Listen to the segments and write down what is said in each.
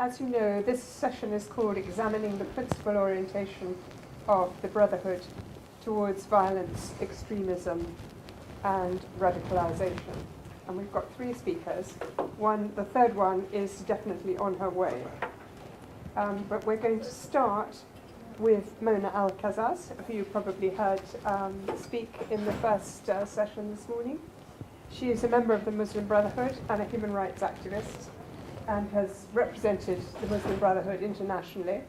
As you know, this session is called Examining the Principal Orientation of the Brotherhood towards Violence, Extremism, and Radicalisation. And we've got three speakers. The third one is definitely on her way. But we're going to start with Mona al-Qazzaz, who you probably heard speak in the first session this morning. She is a member of the Muslim Brotherhood and a human rights activist, and has represented the Muslim Brotherhood internationally.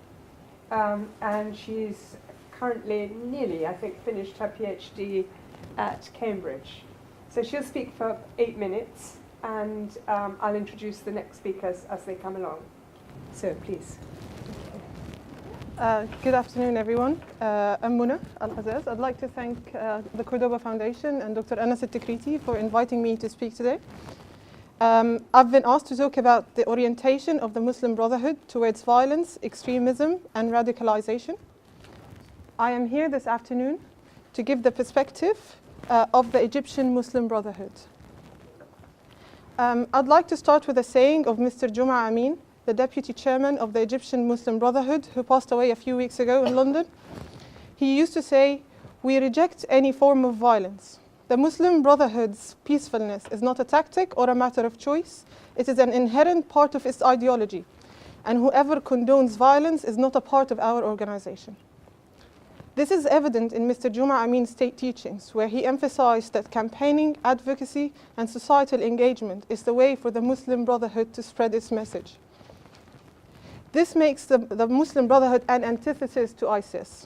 And she's currently nearly, I think, finished her PhD at Cambridge. So she'll speak for 8 minutes, and I'll introduce the next speakers as they come along. So please. Good afternoon, everyone. I'm Mona al-Qazzaz. I'd like to thank the Cordoba Foundation and Dr. Anas Altikriti for inviting me to speak today. I've been asked to talk about the orientation of the Muslim Brotherhood towards violence, extremism, and radicalisation. I am here this afternoon to give the perspective of the Egyptian Muslim Brotherhood. I'd like to start with a saying of Mr. Juma Amin, the deputy chairman of the Egyptian Muslim Brotherhood, who passed away a few weeks ago in London. He used to say, "We reject any form of violence. The Muslim Brotherhood's peacefulness is not a tactic or a matter of choice. It is an inherent part of its ideology. And whoever condones violence is not a part of our organization." This is evident in Mr. Juma Amin's state teachings, where he emphasized that campaigning, advocacy, and societal engagement is the way for the Muslim Brotherhood to spread its message. This makes the Muslim Brotherhood an antithesis to ISIS.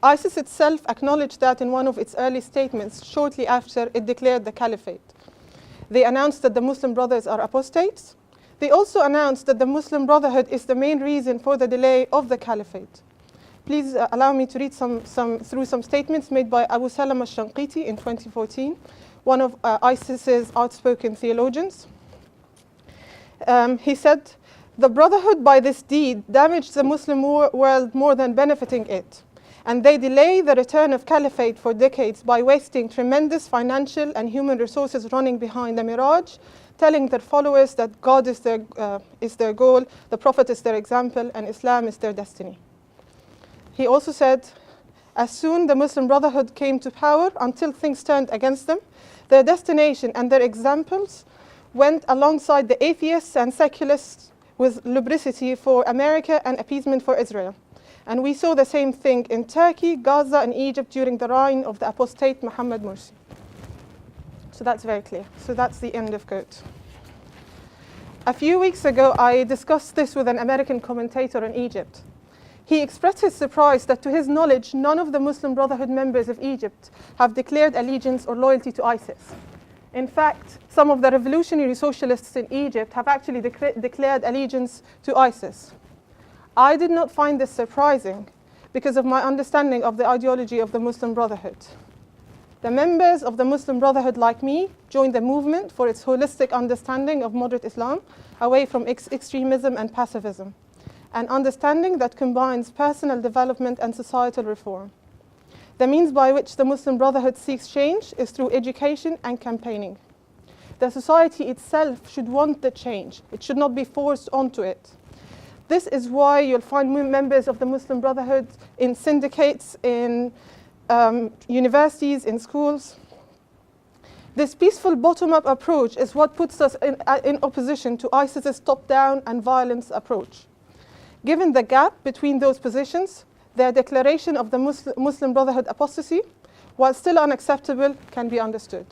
ISIS itself acknowledged that in one of its early statements shortly after it declared the caliphate. They announced that the Muslim Brothers are apostates. They also announced that the Muslim Brotherhood is the main reason for the delay of the caliphate. Please allow me to read through some statements made by Abu Salam al-Shanqiti in 2014, one of ISIS's outspoken theologians. He said, "The Brotherhood by this deed damaged the Muslim world more than benefiting it. And they delay the return of caliphate for decades by wasting tremendous financial and human resources running behind the mirage, telling their followers that God is their goal, the Prophet is their example, and Islam is their destiny." He also said, "As soon the Muslim Brotherhood came to power, until things turned against them, their destination and their examples went alongside the atheists and secularists with lubricity for America and appeasement for Israel. And we saw the same thing in Turkey, Gaza, and Egypt during the reign of the apostate Muhammad Morsi." So that's very clear. So that's the end of quote. A few weeks ago, I discussed this with an American commentator in Egypt. He expressed his surprise that to his knowledge, none of the Muslim Brotherhood members of Egypt have declared allegiance or loyalty to ISIS. In fact, some of the revolutionary socialists in Egypt have actually declared allegiance to ISIS. I did not find this surprising because of my understanding of the ideology of the Muslim Brotherhood. The members of the Muslim Brotherhood, like me, joined the movement for its holistic understanding of moderate Islam, away from extremism and pacifism, an understanding that combines personal development and societal reform. The means by which the Muslim Brotherhood seeks change is through education and campaigning. The society itself should want the change. It should not be forced onto it. This is why you'll find members of the Muslim Brotherhood in syndicates, in universities, in schools. This peaceful bottom-up approach is what puts us in opposition to ISIS's top-down and violence approach. Given the gap between those positions, their declaration of the Muslim Brotherhood apostasy, while still unacceptable, can be understood.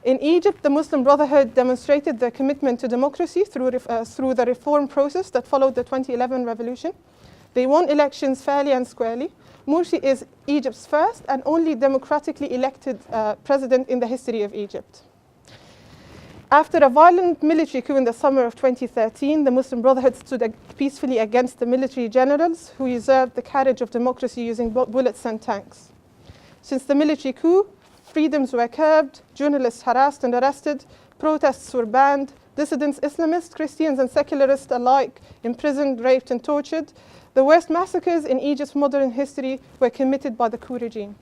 In Egypt, the Muslim Brotherhood demonstrated their commitment to democracy through the reform process that followed the 2011 revolution. They won elections fairly and squarely. Morsi is Egypt's first and only democratically elected president in the history of Egypt. After a violent military coup in the summer of 2013, the Muslim Brotherhood stood peacefully against the military generals who usurped the carriage of democracy using bullets and tanks. Since the military coup, freedoms were curbed, journalists harassed and arrested, protests were banned, dissidents, Islamists, Christians, and secularists alike imprisoned, raped, and tortured. The worst massacres in Egypt's modern history were committed by the coup regime.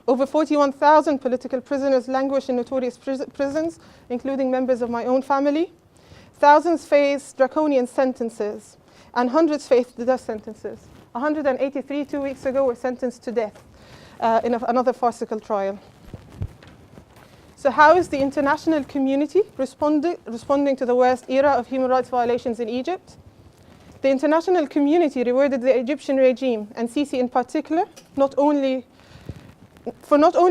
Over 41,000 political prisoners languish in notorious prisons, including members of my own family. Thousands face draconian sentences, and hundreds face the death sentences. 183 2 weeks ago were sentenced to death in another farcical trial. So how is the international community responding to the worst era of human rights violations in Egypt? The international community rewarded the Egyptian regime, and Sisi in particular, not only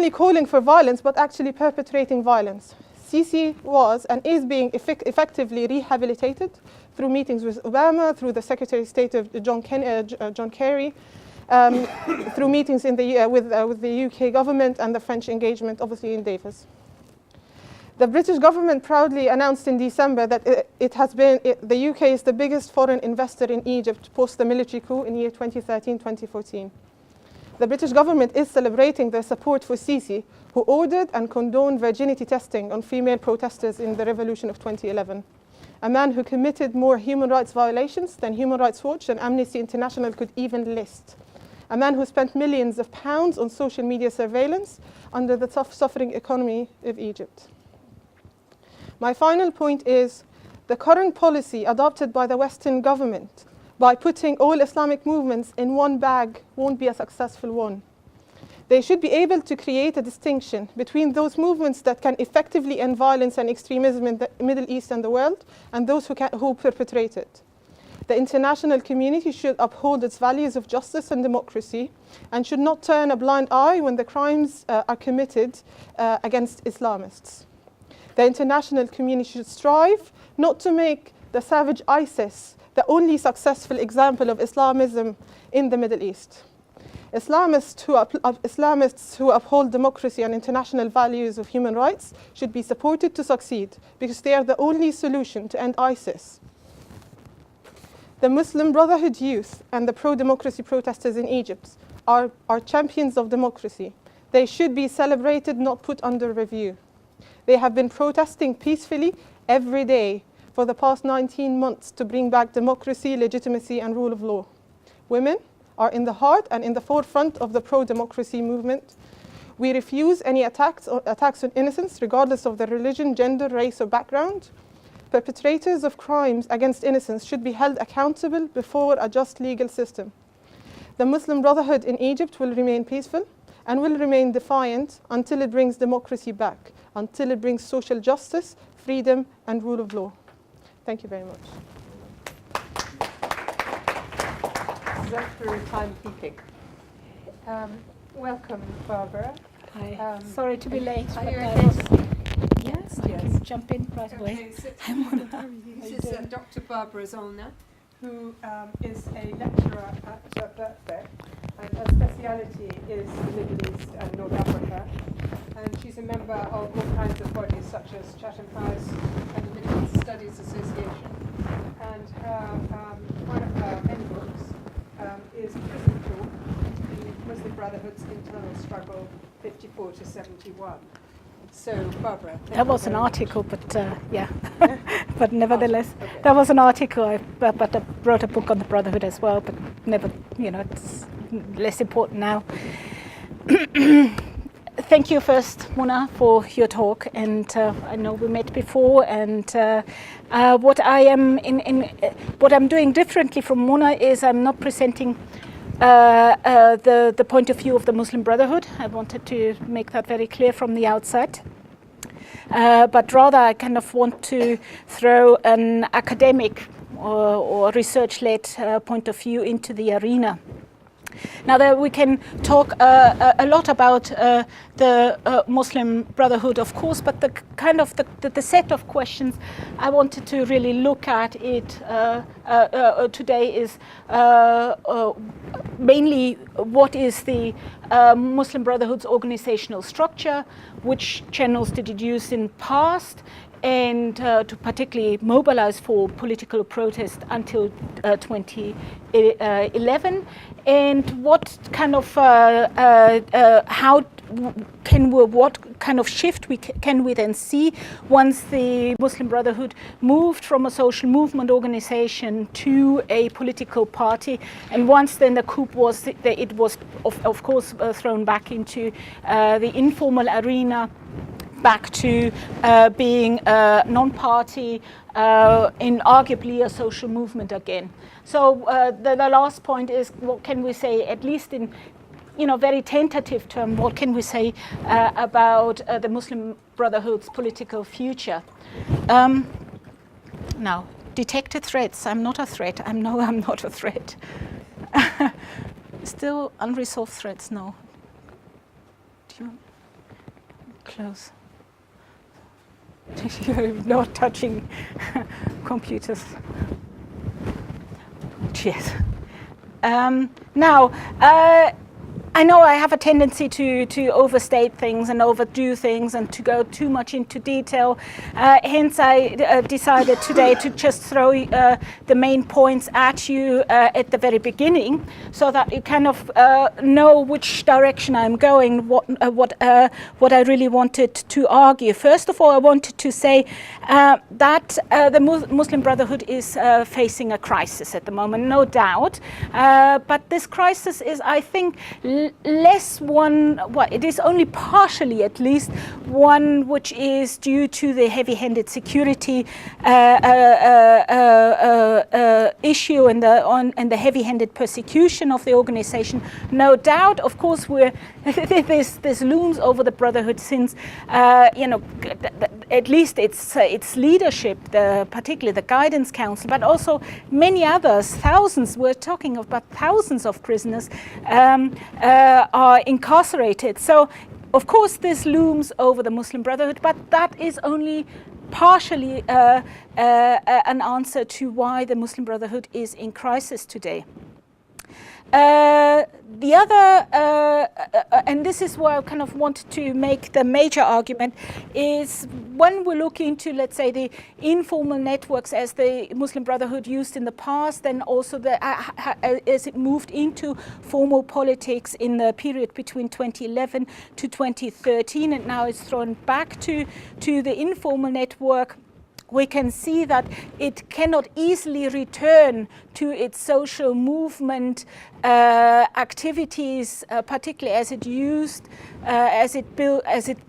calling for violence, but actually perpetrating violence. Sisi was and is being effectively rehabilitated through meetings with Obama, through the Secretary of State of John Kerry, through meetings in with the UK government and the French engagement, obviously in Davos. The British government proudly announced in December that the UK is the biggest foreign investor in Egypt post the military coup in year 2013-2014. The British government is celebrating their support for Sisi, who ordered and condoned virginity testing on female protesters in the revolution of 2011. A man who committed more human rights violations than Human Rights Watch and Amnesty International could even list. A man who spent millions of pounds on social media surveillance under the tough suffering economy of Egypt. My final point is the current policy adopted by the Western government by putting all Islamic movements in one bag won't be a successful one. They should be able to create a distinction between those movements that can effectively end violence and extremism in the Middle East and the world, and those who perpetrate it. The international community should uphold its values of justice and democracy, and should not turn a blind eye when the crimes are committed against Islamists. The international community should strive not to make the savage ISIS the only successful example of Islamism in the Middle East. Islamists who uphold democracy and international values of human rights should be supported to succeed, because they are the only solution to end ISIS. The Muslim Brotherhood youth and the pro-democracy protesters in Egypt are champions of democracy. They should be celebrated, not put under review. They have been protesting peacefully every day for the past 19 months to bring back democracy, legitimacy, and rule of law. Women are in the heart and in the forefront of the pro-democracy movement. We refuse any attacks on innocents, regardless of their religion, gender, race, or background. Perpetrators of crimes against innocents should be held accountable before a just legal system. The Muslim Brotherhood in Egypt will remain peaceful and will remain defiant until it brings democracy back, until it brings social justice, freedom, and rule of law. Thank you very much. Exemplary timekeeping. Welcome, Barbara. Hi. Sorry to be late. Are But you I okay? was, Yes, I yes. can jump in right away. Okay, so This this is Dr. Barbara Zollner, who is a lecturer at Brotherhood, and her speciality is the Middle East and North Africa. And she's a member of all kinds of bodies, such as Chatham House and the Middle East Studies Association. And one of her many books is Prison Talk, the Muslim Brotherhood's internal struggle, 54 to 71. So, Barbara. That was an article, but yeah. But nevertheless, Okay. that was an article. But I wrote a book on the Brotherhood as well, but never, it's less important now. Thank you first, Mona, for your talk. And I know we met before. And what I'm doing differently from Mona is I'm not presenting the point of view of the Muslim Brotherhood. I wanted to make that very clear from the outset. But rather, I kind of want to throw an academic or research-led point of view into the arena. Now, that we can talk a lot about the Muslim Brotherhood, of course, but the kind of the set of questions I wanted to really look at it today is mainly what is the Muslim Brotherhood's organizational structure, which channels did it use in past, and to particularly mobilize for political protest until 2011, and what kind of what kind of shift can we then see once the Muslim Brotherhood moved from a social movement organization to a political party, and once then the coup was, it was of course thrown back into the informal arena back to being a non-party in arguably a social movement again. So the last point is, what can we say, at least in very tentative term, what can we say about the Muslim Brotherhood's political future? Now, detected threats. I'm not a threat. I'm not a threat. Still unresolved threats. No. Do you close? You're not touching computers. Yes. Now, I know I have a tendency to overstate things and overdo things and to go too much into detail. Hence, I decided today to just throw the main points at you at the very beginning, so that you kind of know which direction I'm going, what I really wanted to argue. First of all, I wanted to say that the Muslim Brotherhood is facing a crisis at the moment, no doubt. But this crisis is, I think, less one, well, it is only partially at least one which is due to the heavy-handed security issue and the heavy-handed persecution of the organization. No doubt, of course, this looms over the Brotherhood since, at least its leadership, particularly the Guidance Council, but also many others, thousands, we're talking about thousands of prisoners, are incarcerated. So, of course, this looms over the Muslim Brotherhood, but that is only partially an answer to why the Muslim Brotherhood is in crisis today. The other, and this is where I kind of wanted to make the major argument, is when we look into, let's say, the informal networks as the Muslim Brotherhood used in the past, then also as it moved into formal politics in the period between 2011 to 2013, and now it's thrown back to the informal network, we can see that it cannot easily return to its social movement activities, particularly as it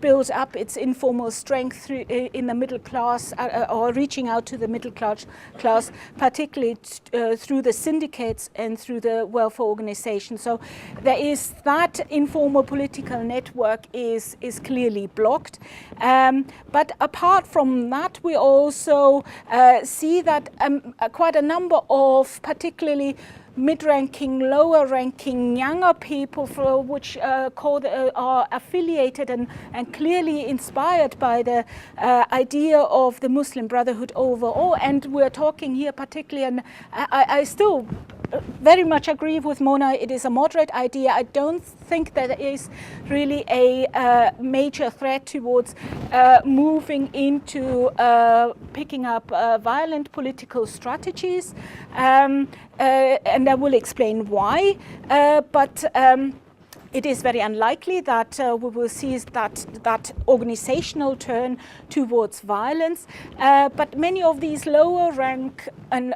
builds up its informal strength in the middle class, or reaching out to the middle class, particularly through the syndicates and through the welfare organizations. So there is that informal political network is clearly blocked. But apart from that, we also see that quite a number of particularly mid-ranking, lower-ranking younger people, for which are affiliated and clearly inspired by the idea of the Muslim Brotherhood overall. And we're talking here particularly, and I still very much agree with Mona, it is a moderate idea. I don't think that it is really a major threat towards moving into picking up violent political strategies. And I will explain why. But it is very unlikely that we will see that organizational turn towards violence. But many of these lower rank and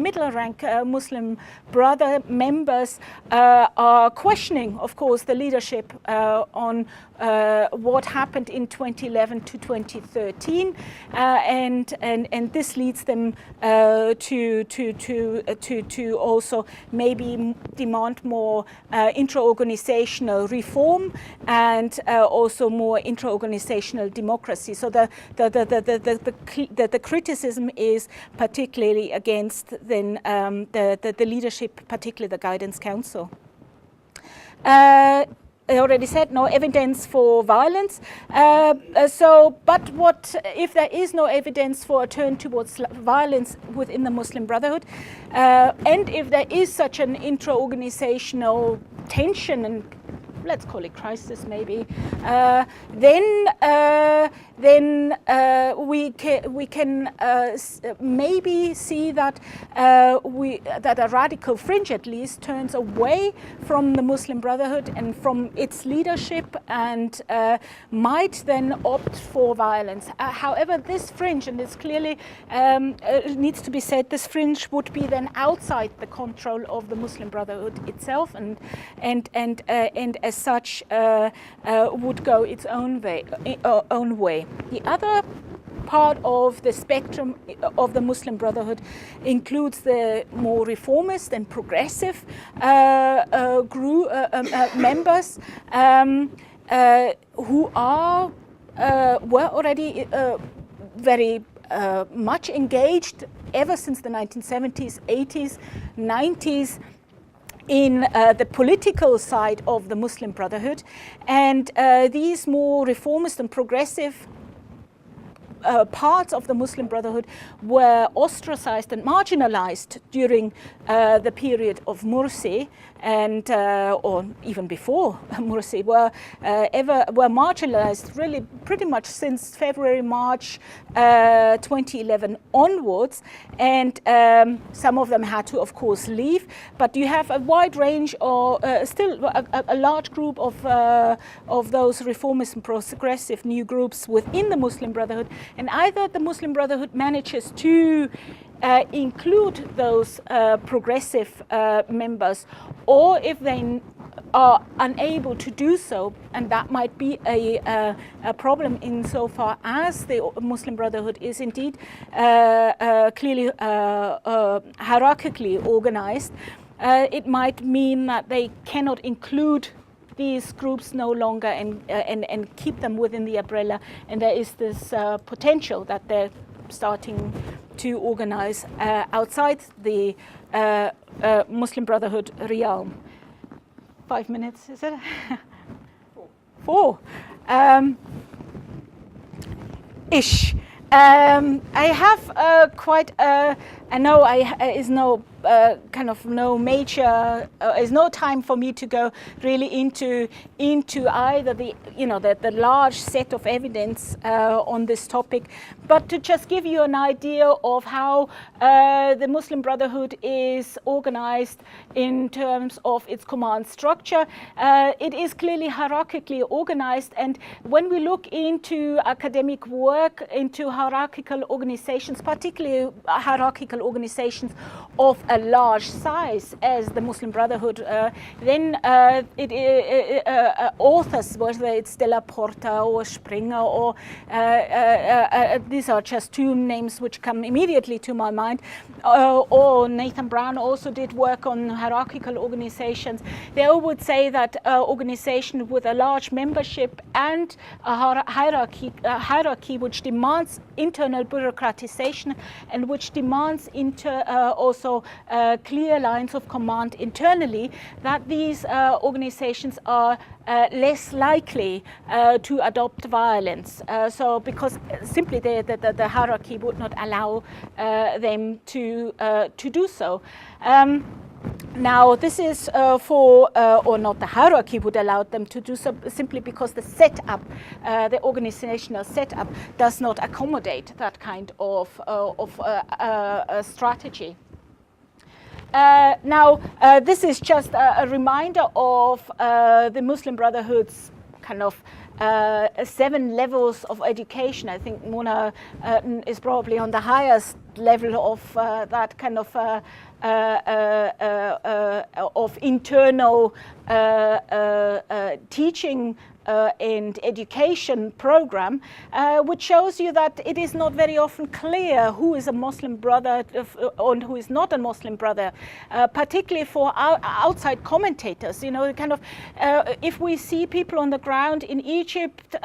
middle rank Muslim Brother members are questioning, of course, the leadership on what happened in 2011 to 2013, and this leads them to also maybe demand more intra-organizational reform and also more intra-organizational democracy. So the criticism is particularly against then the leadership, particularly the Guidance Council. I already said no evidence for violence. But what if there is no evidence for a turn towards violence within the Muslim Brotherhood, and if there is such an intra-organizational tension and let's call it crisis maybe, then we can maybe see that that a radical fringe at least turns away from the Muslim Brotherhood and from its leadership and might then opt for violence. However, this fringe, and it's clearly it needs to be said, this fringe would be then outside the control of the Muslim Brotherhood itself, and as such would go its own way. The other part of the spectrum of the Muslim Brotherhood includes the more reformist and progressive members who were already very much engaged ever since the 1970s, 80s, 90s in the political side of the Muslim Brotherhood, and these more reformist and progressive parts of the Muslim Brotherhood were ostracized and marginalized during the period of Morsi, and or even before Morsi, were marginalized really pretty much since February, March 2011 onwards, and some of them had to, of course, leave. But you have a wide range, or still a large group of those reformist and progressive new groups within the Muslim Brotherhood, and either the Muslim Brotherhood manages to include those progressive members, or if they are unable to do so, and that might be a problem insofar as the Muslim Brotherhood is indeed clearly hierarchically organized, it might mean that they cannot include these groups no longer and keep them within the umbrella, and there is this potential that they're starting to organize outside the Muslim Brotherhood realm. 5 minutes, is it? 4. Ish. I have quite. I know is no kind of no major. Is no time for me to go really into either the the large set of evidence on this topic, but to just give you an idea of how the Muslim Brotherhood is organized in terms of its command structure. It is clearly hierarchically organized, and when we look into academic work, into hierarchical organizations, particularly hierarchical organizations of a large size as the Muslim Brotherhood, then authors, whether it's Della Porta or Springer, or these are just two names which come immediately to my mind, or Nathan Brown also did work on hierarchical organizations. They all would say that organization with a large membership and a hierarchy which demands internal bureaucratization and which demands also clear lines of command internally, that these organizations are less likely to adopt violence. So because simply the hierarchy would not allow them to do so. Now this is or not the hierarchy would allow them to do so, simply because the setup, the organizational setup, does not accommodate that kind of strategy. Now this is just a reminder of the Muslim Brotherhood's kind of 7 levels of education. I think Mona is probably on the highest level of that kind of internal teaching and education program, which shows you that it is not very often clear who is a Muslim brother and who is not a Muslim brother, particularly for outside commentators. Kind of if we see people on the ground in Egypt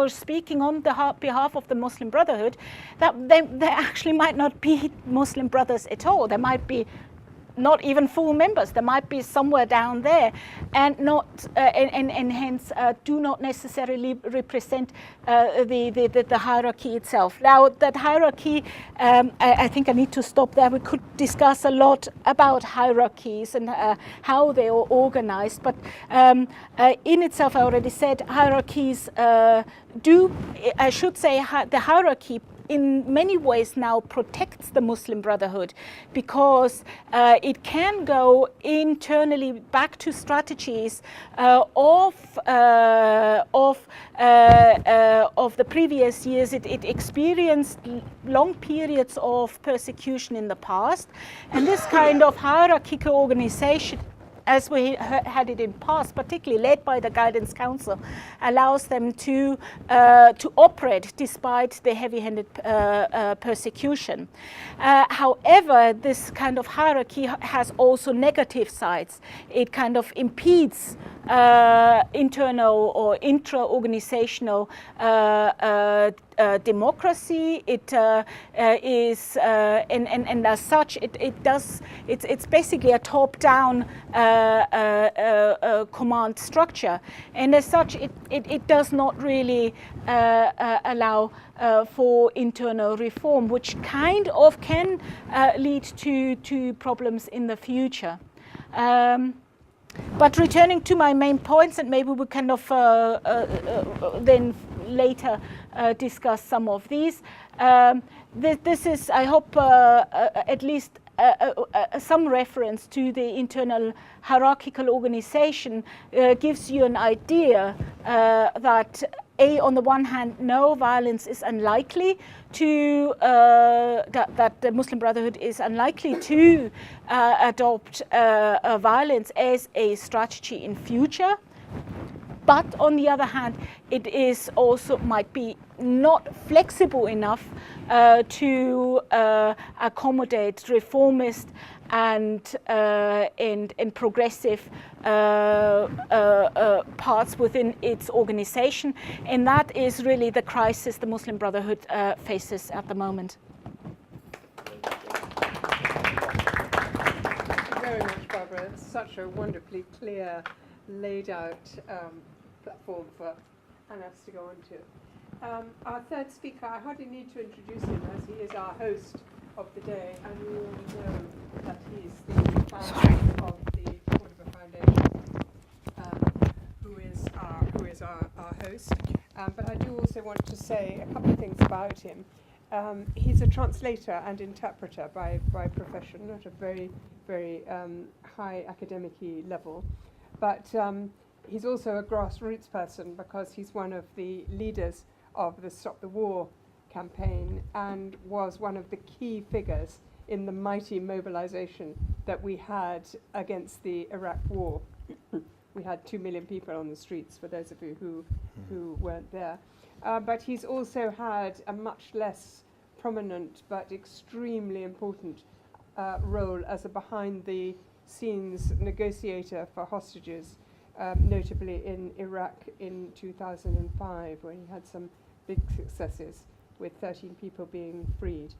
speaking on the behalf of the Muslim Brotherhood, that they actually might not be Muslim brothers at all. They might be not even full members. They might be somewhere down there, and not and hence do not necessarily represent the hierarchy itself. Now that hierarchy, I think I need to stop there. We could discuss a lot about hierarchies and how they are organized, but in itself, I already said, hierarchies the hierarchy in many ways now protects the Muslim Brotherhood, because it can go internally back to strategies of the previous years. It experienced long periods of persecution in the past, and this kind of hierarchical organization as we had it in past, particularly led by the Guidance Council, allows them to operate despite the heavy-handed persecution. However, this kind of hierarchy has also negative sides. It kind of impedes internal or intra-organizational democracy. It is, and as such, it's basically a top-down command structure, and as such, it does not really allow for internal reform, which kind of can lead to problems in the future. But returning to my main points, and maybe we kind of then later discuss some of these. This is, I hope, at least some reference to the internal hierarchical organization gives you an idea that on the one hand, no, violence is unlikely to, that the Muslim Brotherhood is unlikely to adopt violence as a strategy in future. But on the other hand, it is also might be not flexible enough to accommodate reformist and progressive parts within its organization, and that is really the crisis the Muslim Brotherhood faces at the moment. Thank you very much, Barbara. It's such a wonderfully clear, laid out platform for Anas to go on to. Our third speaker, I hardly need to introduce him as he is our host of the day, and we all know that he's the founder of the Cordoba Foundation, who is our host. But I do also want to say a couple of things about him. He's a translator and interpreter by profession, not a very, very high academic-y level, but he's also a grassroots person because he's one of the leaders of the Stop the War campaign and was one of the key figures in the mighty mobilization that we had against the Iraq war. We had 2 million people on the streets, for those of you who weren't there. But he's also had a much less prominent but extremely important role as a behind-the-scenes negotiator for hostages, notably in Iraq in 2005, when he had some big successes with 13 people being freed.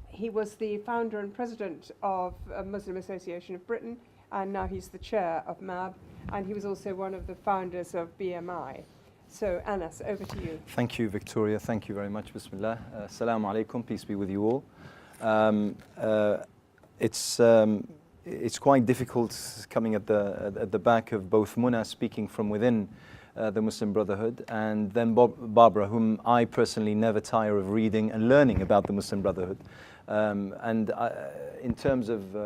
He was the founder and president of Muslim Association of Britain, and now he's the chair of MAB, and he was also one of the founders of BMI. So, Anas, over to you. Thank you, Victoria. Thank you very much. Bismillah. Assalamu alaikum. Peace be with you all. It's quite difficult coming at the back of both Muna speaking from within the Muslim Brotherhood, and then Barbara, whom I personally never tire of reading and learning about the Muslim Brotherhood. In terms of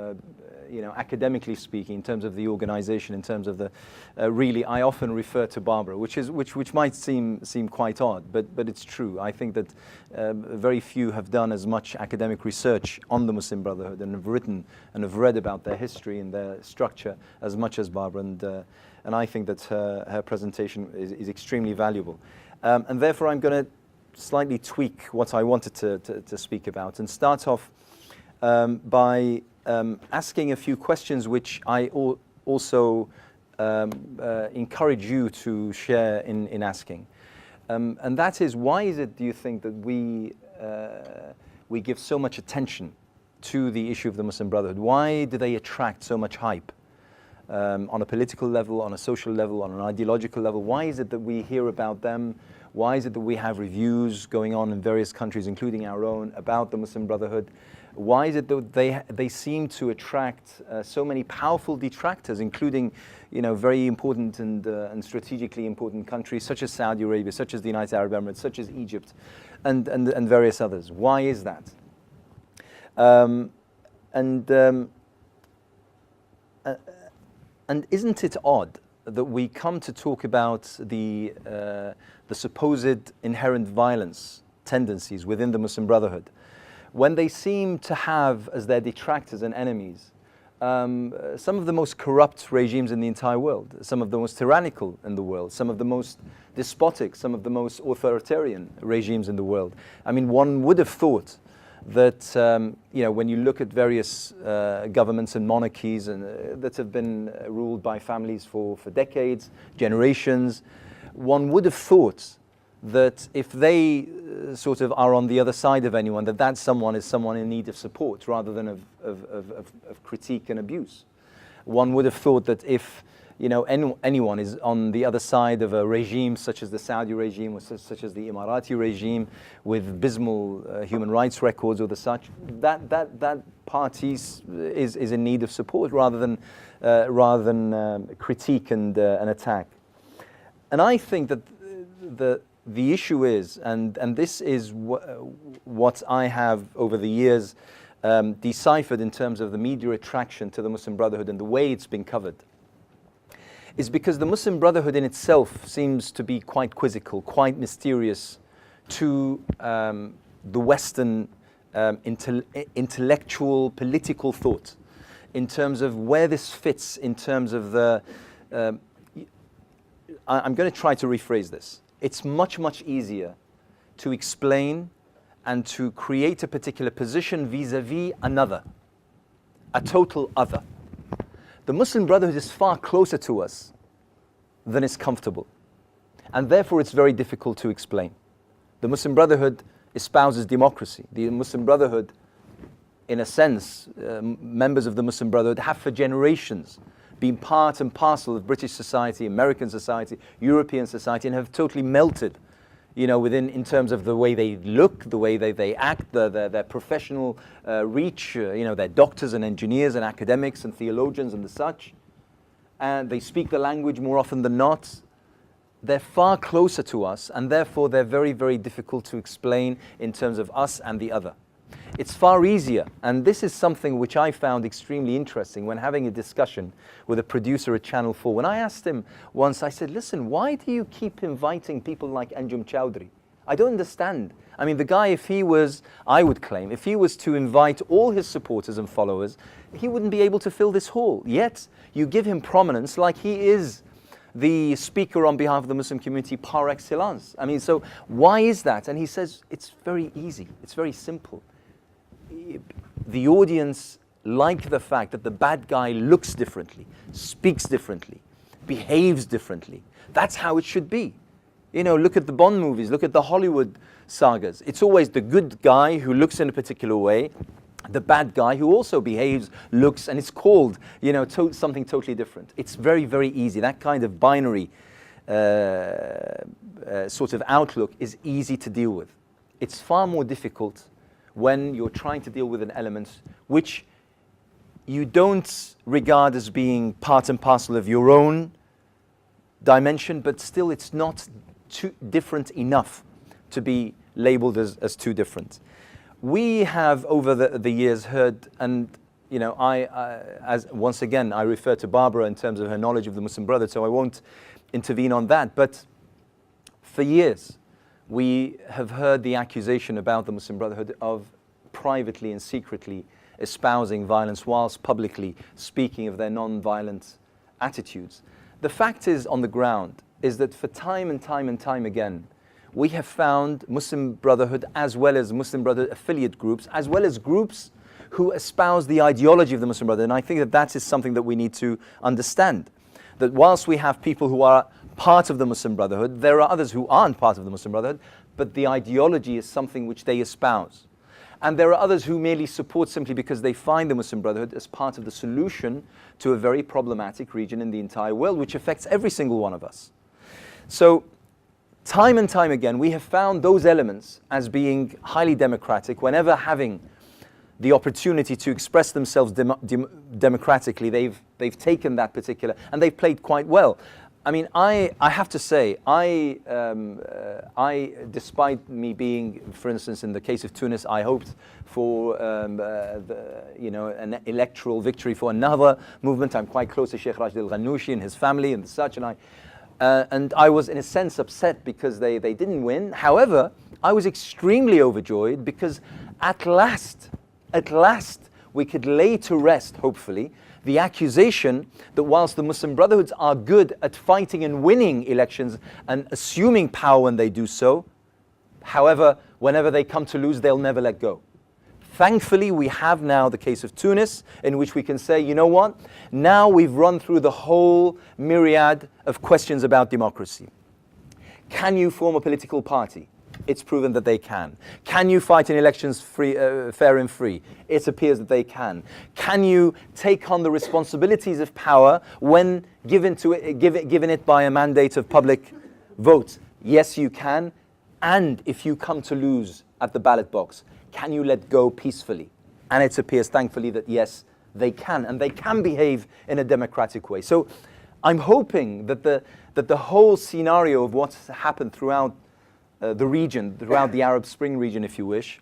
academically speaking, in terms of the organization, in terms of the really, I often refer to Barbara, which might seem quite odd, but it's true. I think that very few have done as much academic research on the Muslim Brotherhood and have written and have read about their history and their structure as much as Barbara, and I think that her presentation is extremely valuable. And therefore I'm going to slightly tweak what I wanted to speak about and start off by asking a few questions which I also encourage you to share in asking. And that is, why is it, do you think, that we give so much attention to the issue of the Muslim Brotherhood? Why do they attract so much hype on a political level, on a social level, on an ideological level? Why is it that we hear about them? Why is it that we have reviews going on in various countries, including our own, about the Muslim Brotherhood? Why is it that they seem to attract so many powerful detractors, including very important and strategically important countries such as Saudi Arabia, such as the United Arab Emirates, such as Egypt, and various others? Why is that? And isn't it odd that we come to talk about the supposed inherent violence tendencies within the Muslim Brotherhood when they seem to have as their detractors and enemies some of the most corrupt regimes in the entire world, some of the most tyrannical in the world, some of the most despotic, some of the most authoritarian regimes in the world. I mean, one would have thought that when you look at various governments and monarchies and that have been ruled by families for decades, generations, one would have thought that if they sort of are on the other side of anyone, that someone is someone in need of support rather than of critique and abuse. One would have thought that if anyone is on the other side of a regime such as the Saudi regime or such as the Emirati regime with abysmal human rights records or the such, that party is in need of support rather than critique and attack. And I think that the issue is, and this is what I have over the years deciphered in terms of the media attraction to the Muslim Brotherhood and the way it's been covered, is because the Muslim Brotherhood in itself seems to be quite quizzical, quite mysterious to the Western intellectual, political thought in terms of where this fits in terms of the... I'm going to try to rephrase this. It's much, much easier to explain and to create a particular position vis-a-vis another, a total other. The Muslim Brotherhood is far closer to us than is comfortable, and therefore it's very difficult to explain. The Muslim Brotherhood espouses democracy. The Muslim Brotherhood, in a sense, members of the Muslim Brotherhood have for generations been part and parcel of British society, American society, European society, and have totally melted, in terms of the way they look, the way they act, their professional reach, they're doctors and engineers and academics and theologians and the such, and they speak the language more often than not. They're far closer to us, and therefore they're very, very difficult to explain in terms of us and the other. It's far easier, and this is something which I found extremely interesting when having a discussion with a producer at Channel 4. When I asked him once, I said, listen, why do you keep inviting people like Anjum Chowdhury? I don't understand. I mean, the guy, if he was, I would claim, if he was to invite all his supporters and followers, he wouldn't be able to fill this hall. Yet, you give him prominence like he is the speaker on behalf of the Muslim community par excellence. I mean, so why is that? And he says, it's very easy, it's very simple. The audience like the fact that the bad guy looks differently, speaks differently, behaves differently. That's how it should be. Look at the Bond movies, look at the Hollywood sagas. It's always the good guy who looks in a particular way, the bad guy who also behaves, looks, and it's called, something totally different. It's very, very easy. That kind of binary sort of outlook is easy to deal with. It's far more difficult when you're trying to deal with an element which you don't regard as being part and parcel of your own dimension, but still it's not too different enough to be labeled as too different. We have over the years heard, and as once again I refer to Barbara in terms of her knowledge of the Muslim Brotherhood, so I won't intervene on that, but for years we have heard the accusation about the Muslim Brotherhood of privately and secretly espousing violence whilst publicly speaking of their non-violent attitudes. The fact is, on the ground, is that for time and time and time again, we have found Muslim Brotherhood as well as Muslim Brotherhood affiliate groups, as well as groups who espouse the ideology of the Muslim Brotherhood. And I think that is something that we need to understand. That whilst we have people who are part of the Muslim Brotherhood, there are others who aren't part of the Muslim Brotherhood, but the ideology is something which they espouse. And there are others who merely support simply because they find the Muslim Brotherhood as part of the solution to a very problematic region in the entire world, which affects every single one of us. So, time and time again, we have found those elements as being highly democratic. Whenever having the opportunity to express themselves democratically, they've taken that particular, and they've played quite well. I mean, I have to say, I, despite me being, for instance, in the case of Tunis, I hoped for, an electoral victory for another movement. I'm quite close to Sheikh Rashid al-Ghannouchi and his family and such, and I was in a sense upset because they didn't win. However, I was extremely overjoyed because at last, we could lay to rest, hopefully, the accusation that whilst the Muslim Brotherhoods are good at fighting and winning elections and assuming power when they do so, however, whenever they come to lose, they'll never let go. Thankfully, we have now the case of Tunis, in which we can say, you know what? Now we've run through the whole myriad of questions about democracy. Can you form a political party? It's proven that they can. Can you fight in elections fair and free? It appears that they can. Can you take on the responsibilities of power when given it by a mandate of public vote? Yes, you can. And if you come to lose at the ballot box, can you let go peacefully? And it appears, thankfully, that yes, they can. And they can behave in a democratic way. So I'm hoping that the whole scenario of what's happened throughout the region, throughout the Arab Spring region, if you wish,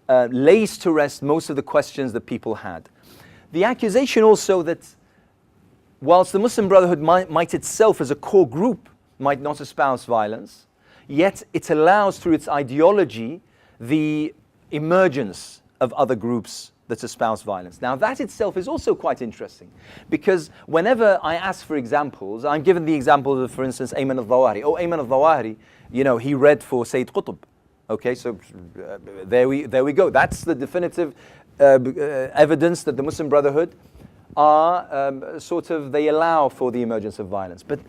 lays to rest most of the questions that people had. The accusation also that whilst the Muslim Brotherhood might itself as a core group might not espouse violence, yet it allows through its ideology the emergence of other groups that espouse violence. Now that itself is also quite interesting, because whenever I ask for examples, I'm given the example of, for instance, Ayman al-Zawahiri. Oh, Ayman al-Zawahiri, you know, he read for Sayyid Qutb. Okay, so there we go. That's the definitive evidence that the Muslim Brotherhood are they allow for the emergence of violence. But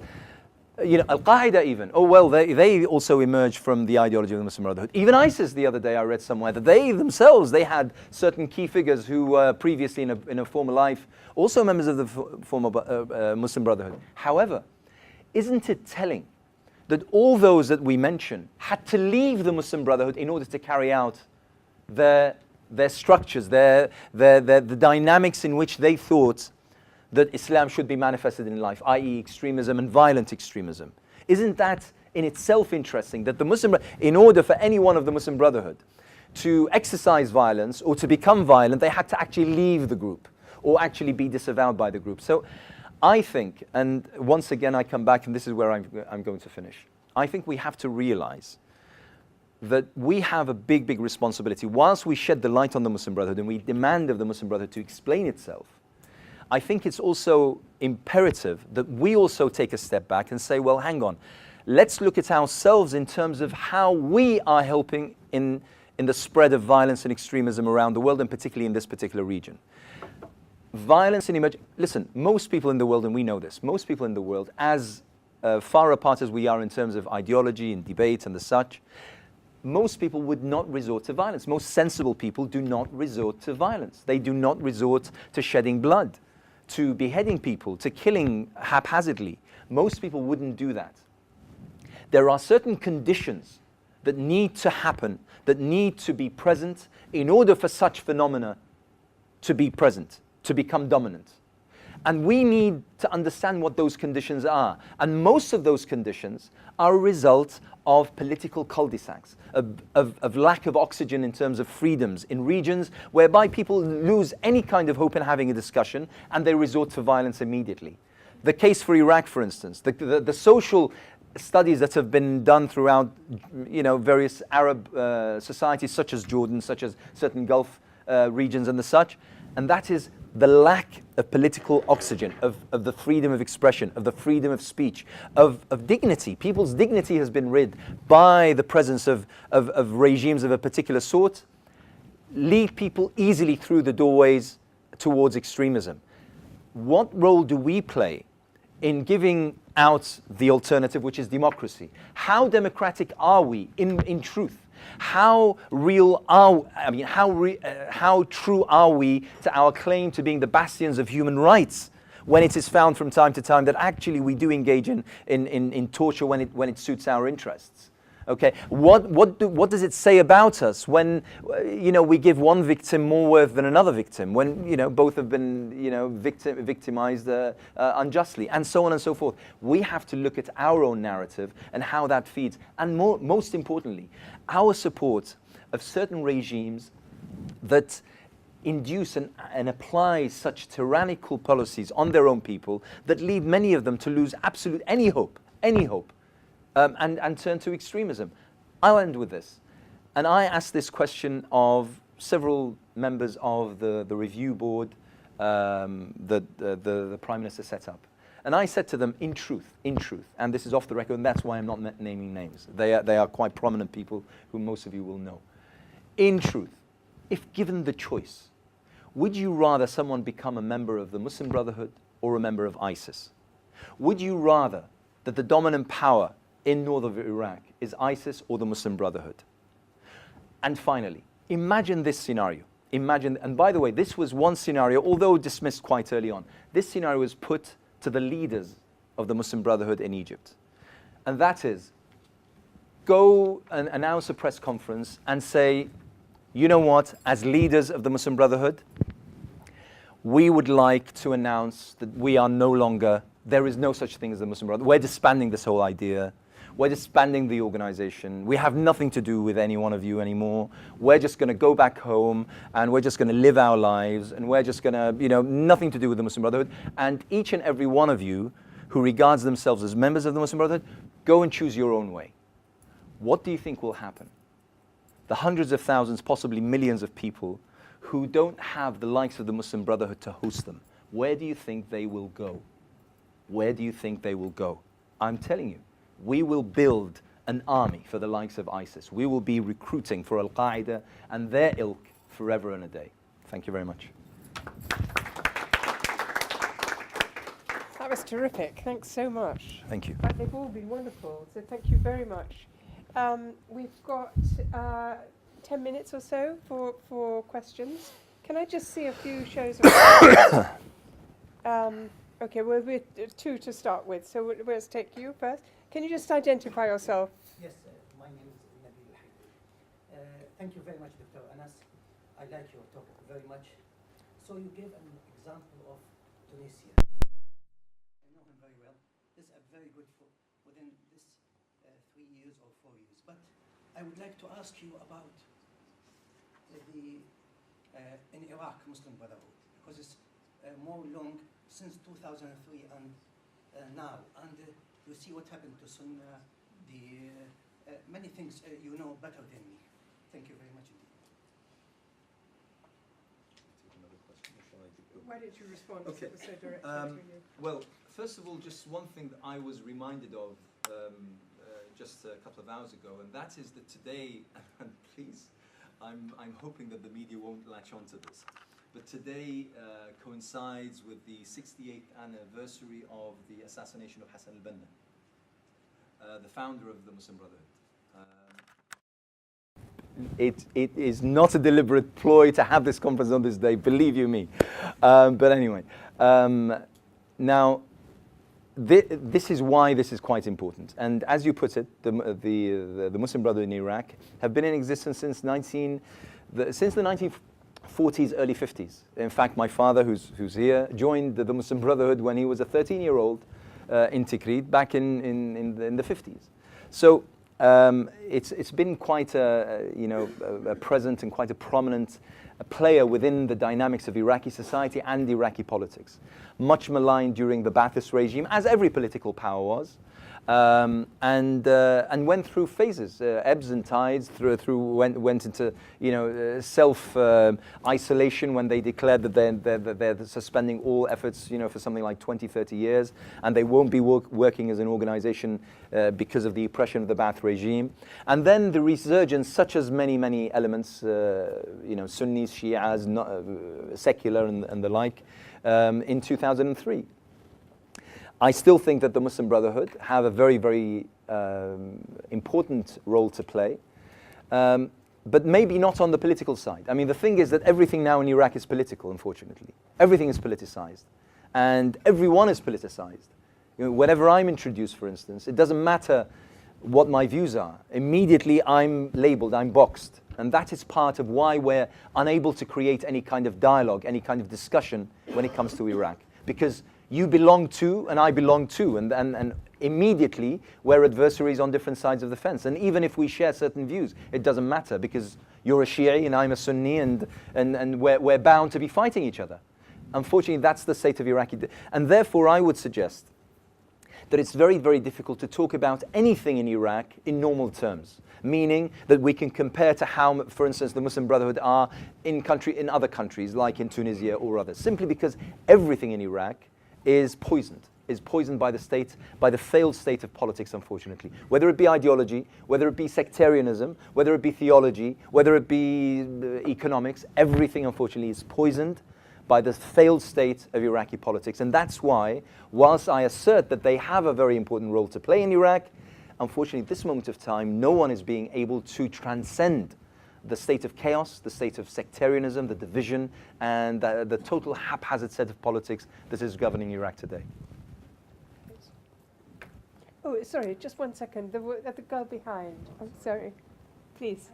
you know, Al-Qaeda even, oh well, they also emerged from the ideology of the Muslim Brotherhood. Even ISIS, the other day I read somewhere that they themselves, they had certain key figures who were previously in a former life also members of the former Muslim Brotherhood. However, isn't it telling that all those that we mention had to leave the Muslim Brotherhood in order to carry out their structures, the dynamics in which they thought that Islam should be manifested in life, i.e. extremism and violent extremism? Isn't that in itself interesting that in order for any one of the Muslim Brotherhood to exercise violence or to become violent, they had to actually leave the group or actually be disavowed by the group? So I think, and once again I come back and this is where I'm going to finish, I think we have to realize that we have a big, big responsibility. Whilst we shed the light on the Muslim Brotherhood and we demand of the Muslim Brotherhood to explain itself, I think it's also imperative that we also take a step back and say, well, hang on, let's look at ourselves in terms of how we are helping in the spread of violence and extremism around the world, and particularly in this particular region. Violence and listen, most people in the world, and we know this, most people in the world, as far apart as we are in terms of ideology and debate and the such, most people would not resort to violence. Most sensible people do not resort to violence. They do not resort to shedding blood, to beheading people, to killing haphazardly. Most people wouldn't do that. There are certain conditions that need to happen, that need to be present in order for such phenomena to be present, to become dominant. And we need to understand what those conditions are. And most of those conditions are a result of political cul-de-sacs, of lack of oxygen in terms of freedoms in regions whereby people lose any kind of hope in having a discussion and they resort to violence immediately. The case for Iraq, for instance, the social studies that have been done throughout, you know, various Arab societies such as Jordan, such as certain Gulf regions and the such, and that is the lack of political oxygen, of the freedom of expression, of the freedom of speech, of dignity. People's dignity has been rid by the presence of regimes of a particular sort, lead people easily through the doorways towards extremism. What role do we play in giving out the alternative, which is democracy? How democratic are we in truth? How real are, how true are we to our claim to being the bastions of human rights when it is found from time to time that actually we do engage in torture when it suits our interests? Okay, what does it say about us when, you know, we give one victim more worth than another victim, when, you know, both have been, you know, victimized unjustly, and so on and so forth? We have to look at our own narrative and how that feeds, and most importantly, our support of certain regimes that induce and apply such tyrannical policies on their own people that lead many of them to lose absolute any hope. And turn to extremism. I'll end with this. And I ask this question of several members of the review board that the Prime Minister set up. And I said to them, in truth, and this is off the record, and that's why I'm not naming names. They are quite prominent people who most of you will know. In truth, if given the choice, would you rather someone become a member of the Muslim Brotherhood or a member of ISIS? Would you rather that the dominant power in north of Iraq is ISIS or the Muslim Brotherhood? And finally, imagine this scenario. Imagine, and by the way, this was one scenario, although dismissed quite early on. This scenario was put to the leaders of the Muslim Brotherhood in Egypt. And that is, go and announce a press conference and say, you know what, as leaders of the Muslim Brotherhood, we would like to announce that we are no longer, there is no such thing as the Muslim Brotherhood. We're disbanding this whole idea. We're disbanding the organization. We have nothing to do with any one of you anymore. We're just going to go back home and we're just going to live our lives and we're just going to, nothing to do with the Muslim Brotherhood. And each and every one of you who regards themselves as members of the Muslim Brotherhood, go and choose your own way. What do you think will happen? The hundreds of thousands, possibly millions of people who don't have the likes of the Muslim Brotherhood to host them, where do you think they will go? Where do you think they will go? I'm telling you, we will build an army for the likes of ISIS. We will be recruiting for al-Qaeda and their ilk forever and a day. Thank you very much. That was terrific. Thanks so much. Thank you. They've all been wonderful, so thank you very much. We've got 10 minutes or so for questions. Can I just see a few shows of okay, well, we're two to start with, so let's take you first. Can you just identify yourself? Yes, my name is Nabil Hayy. Thank you very much, Dr. Anas. I like your talk very much. So you gave an example of Tunisia. I know him very well. This is a very good within this 3 years or 4 years. But I would like to ask you about the in Iraq Muslim Brotherhood, because it's more long since 2003 and now, and you see what happened to Sunnah, many things you know better than me. Thank you very much indeed. Why did you respond? Okay. It was so direct to you. Well, first of all, just one thing that I was reminded of just a couple of hours ago, and that is that today, and please, I'm hoping that the media won't latch onto this, but today coincides with the 68th anniversary of the assassination of Hassan al-Banna, the founder of the Muslim Brotherhood. It is not a deliberate ploy to have this conference on this day, believe you me. But anyway, now this is why this is quite important. And as you put it, the Muslim Brotherhood in Iraq have been in existence since the 1940s, early 50s. In fact, my father, who's here, joined the Muslim Brotherhood when he was a 13-year-old in Tikrit back in the 50s. So it's been quite a present and quite a prominent player within the dynamics of Iraqi society and Iraqi politics. Much maligned during the Ba'athist regime, as every political power was, and went through phases, ebbs and tides. Went into self isolation when they declared that they're suspending all efforts for something like 20-30 years, and they won't be working as an organization because of the oppression of the Ba'ath regime. And then the resurgence, such as many elements, Sunnis, Shias, secular and the like, in 2003. I still think that the Muslim Brotherhood have a very, very important role to play, but maybe not on the political side. I mean, the thing is that everything now in Iraq is political, unfortunately. Everything is politicized, and everyone is politicized. Whenever I'm introduced, for instance, it doesn't matter what my views are. Immediately I'm labeled, I'm boxed. And that is part of why we're unable to create any kind of dialogue, any kind of discussion when it comes to Iraq. Because you belong to and I belong to, and immediately we're adversaries on different sides of the fence. And even if we share certain views, it doesn't matter, because you're a Shi'i and I'm a Sunni, and we're bound to be fighting each other. Unfortunately, that's the state of Iraqi. And therefore, I would suggest that it's very, very difficult to talk about anything in Iraq in normal terms, meaning that we can compare to how, for instance, the Muslim Brotherhood are in other countries, like in Tunisia or others, simply because everything in Iraq is poisoned by the state, by the failed state of politics, unfortunately. Whether it be ideology, whether it be sectarianism, whether it be theology, whether it be economics, everything, unfortunately, is poisoned by the failed state of Iraqi politics. And that's why, whilst I assert that they have a very important role to play in Iraq, unfortunately, at this moment of time, no one is being able to transcend the state of chaos, the state of sectarianism, the division, and the total haphazard set of politics that is governing Iraq today. Oh, sorry, just 1 second. The girl behind. I'm sorry. Please.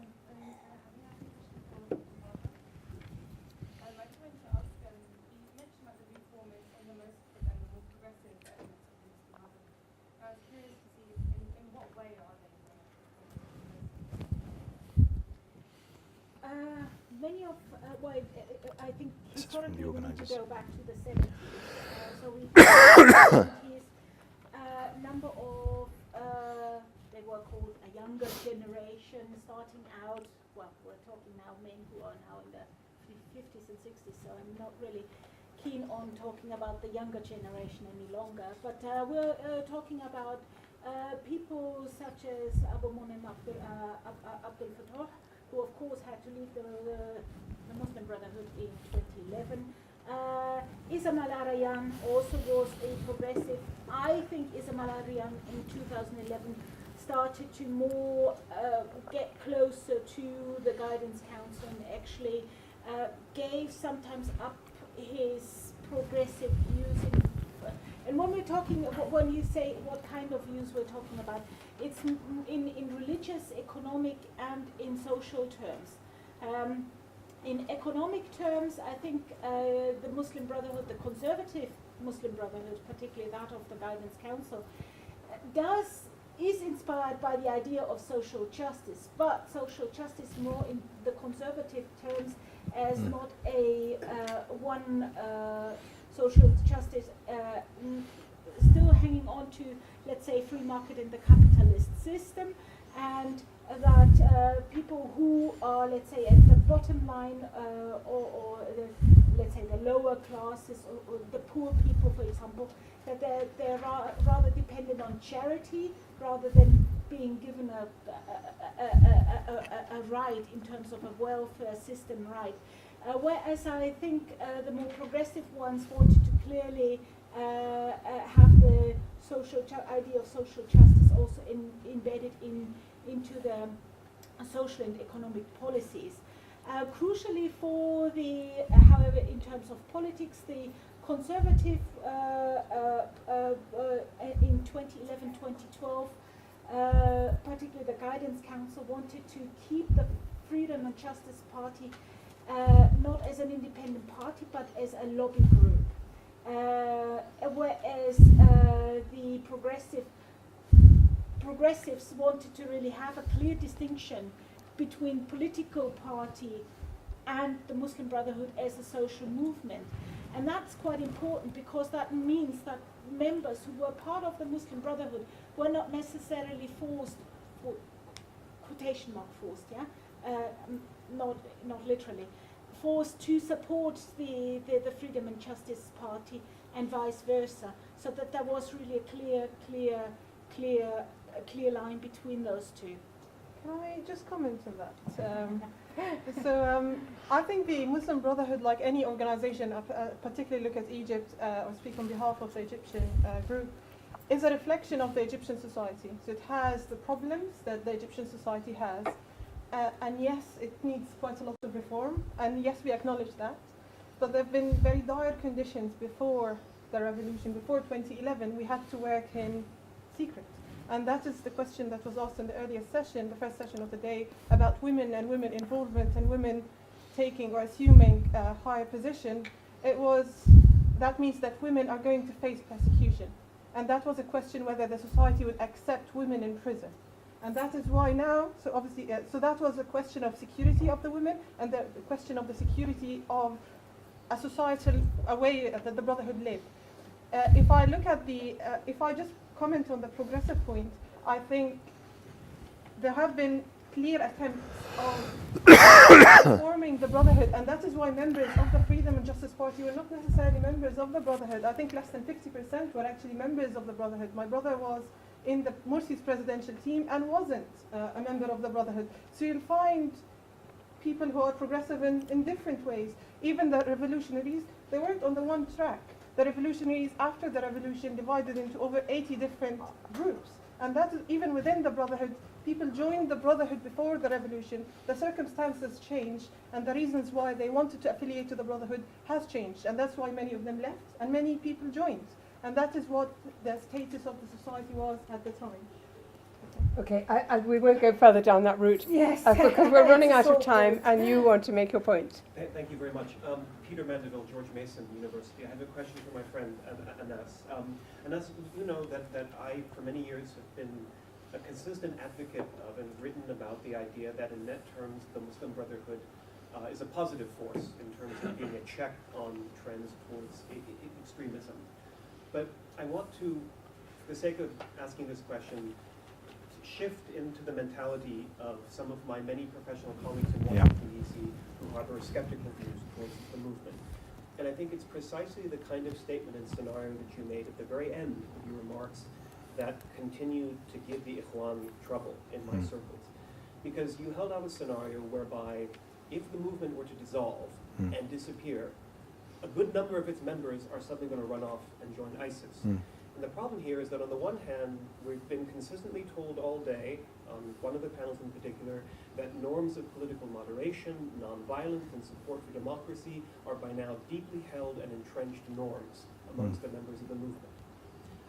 Many of, I think historically we need to go back to the 70s. So we have number of, they were called a younger generation starting out, well, we're talking now men who are now in the 50s and 60s, so I'm not really keen on talking about the younger generation any longer, but we're talking about people such as Abu Monem Abdul Fattah, who of course had to leave the Muslim Brotherhood in 2011. Isam al-Arayan also was a progressive. I think Isam al-Arayan in 2011 started to more get closer to the guidance council and actually gave sometimes up his progressive views. And when we're talking, when you say what kind of views we're talking about, it's in religious, economic, and in social terms. In economic terms, I think the Muslim Brotherhood, the conservative Muslim Brotherhood, particularly that of the Guidance Council, is inspired by the idea of social justice, but social justice more in the conservative terms as not a one social justice still hanging on to, let's say, free market in the capitalist system, and that people who are, let's say, at the bottom line or let's say the lower classes or the poor people, for example, that they're rather dependent on charity rather than being given a right in terms of a welfare system right. Whereas I think the more progressive ones wanted to clearly have the social idea of social justice also embedded into the social and economic policies. Crucially for the, however, in terms of politics, the conservative in 2011-2012, particularly the Guidance Council, wanted to keep the Freedom and Justice Party not as an independent party but as a lobby group, whereas the progressives wanted to really have a clear distinction between political party and the Muslim Brotherhood as a social movement. And that's quite important because that means that members who were part of the Muslim Brotherhood were not necessarily forced, for quotation mark forced, not literally, forced to support the Freedom and Justice Party and vice versa, so that there was really a clear line between those two. Can I just comment on that? I think the Muslim Brotherhood, like any organization, particularly look at Egypt or speak on behalf of the Egyptian group, is a reflection of the Egyptian society. So it has the problems that the Egyptian society has, and yes, it needs quite a lot of reform, and yes, we acknowledge that. But there have been very dire conditions before the revolution, before 2011. We had to work in secret. And that is the question that was asked in the earlier session, the first session of the day, about women and women involvement and women taking or assuming a higher position. That means that women are going to face persecution. And that was a question whether the society would accept women in prison. And that is why now, so obviously, so that was a question of security of the women and the question of the security of a societal way that the Brotherhood lived. If I look at if I just comment on the progressive point, I think there have been clear attempts of forming the Brotherhood, and that is why members of the Freedom and Justice Party were not necessarily members of the Brotherhood. I think less than 50% were actually members of the Brotherhood. My brother was in the Morsi's presidential team and wasn't a member of the Brotherhood. So you'll find people who are progressive in different ways. Even the revolutionaries, they weren't on the one track. The revolutionaries after the revolution divided into over 80 different groups. And that is even within the Brotherhood. People joined the Brotherhood before the revolution. The circumstances changed, and the reasons why they wanted to affiliate to the Brotherhood has changed. And that's why many of them left, and many people joined. And that is what the status of the society was at the time. Okay, we won't go further down that route. Yes. Because we're running out of time, and you want to make your point. Thank you very much. Peter Mandeville, George Mason University. I have a question for my friend Anas. Anas, you know that I, for many years, have been a consistent advocate of and written about the idea that in net terms, the Muslim Brotherhood is a positive force in terms of being a check on trends towards extremism. But I want to, for the sake of asking this question, shift into the mentality of some of my many professional colleagues in Washington, D.C. who harbor skeptical views towards the movement. And I think it's precisely the kind of statement and scenario that you made at the very end of your remarks that continue to give the Ikhwan trouble in my circles. Because you held out a scenario whereby if the movement were to dissolve and disappear, a good number of its members are suddenly going to run off and join ISIS. And the problem here is that on the one hand, we've been consistently told all day, on one of the panels in particular, that norms of political moderation, nonviolence, and support for democracy are by now deeply held and entrenched norms amongst the members of the movement.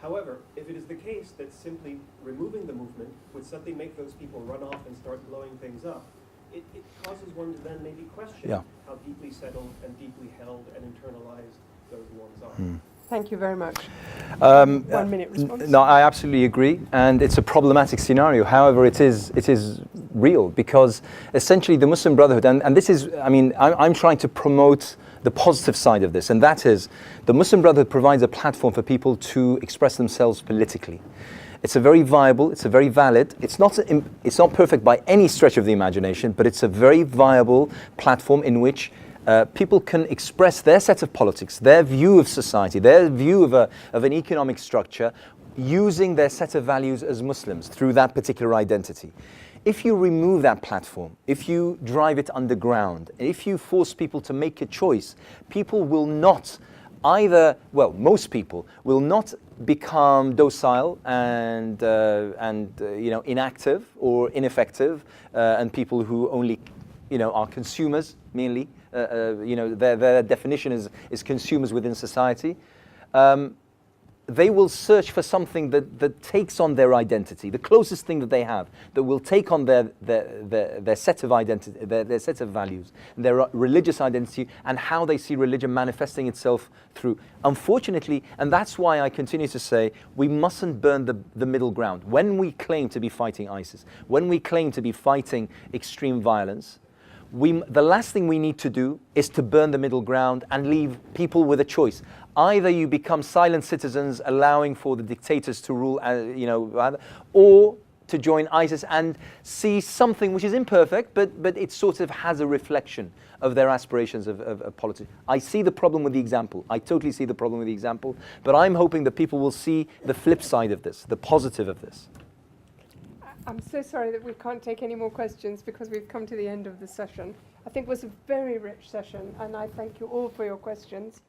However, if it is the case that simply removing the movement would suddenly make those people run off and start blowing things up, it causes one to then maybe question how deeply settled and deeply held and internalized those norms are. Thank you very much. 1 minute response. No, I absolutely agree, and it's a problematic scenario. However, it is real because essentially the Muslim Brotherhood, and this is, I mean, I'm trying to promote the positive side of this, and that is the Muslim Brotherhood provides a platform for people to express themselves politically. It's a very viable, it's a very valid, it's not perfect by any stretch of the imagination, but it's a very viable platform in which people can express their set of politics, their view of society, their view of an economic structure, using their set of values as Muslims through that particular identity. If you remove that platform, if you drive it underground, if you force people to make a choice, people will not either, well, most people will not become docile and inactive or ineffective, and people who only, are consumers mainly. Their definition is consumers within society. They will search for something that takes on their identity, the closest thing that they have, that will take on their set of identity, their set of values, their religious identity, and how they see religion manifesting itself through. Unfortunately, and that's why I continue to say, we mustn't burn the middle ground. When we claim to be fighting ISIS, when we claim to be fighting extreme violence, the last thing we need to do is to burn the middle ground and leave people with a choice. Either you become silent citizens, allowing for the dictators to rule, or to join ISIS and see something which is imperfect, but it sort of has a reflection of their aspirations of politics. I see the problem with the example. I totally see the problem with the example, but I'm hoping that people will see the flip side of this, the positive of this. I'm so sorry that we can't take any more questions because we've come to the end of the session. I think it was a very rich session, and I thank you all for your questions.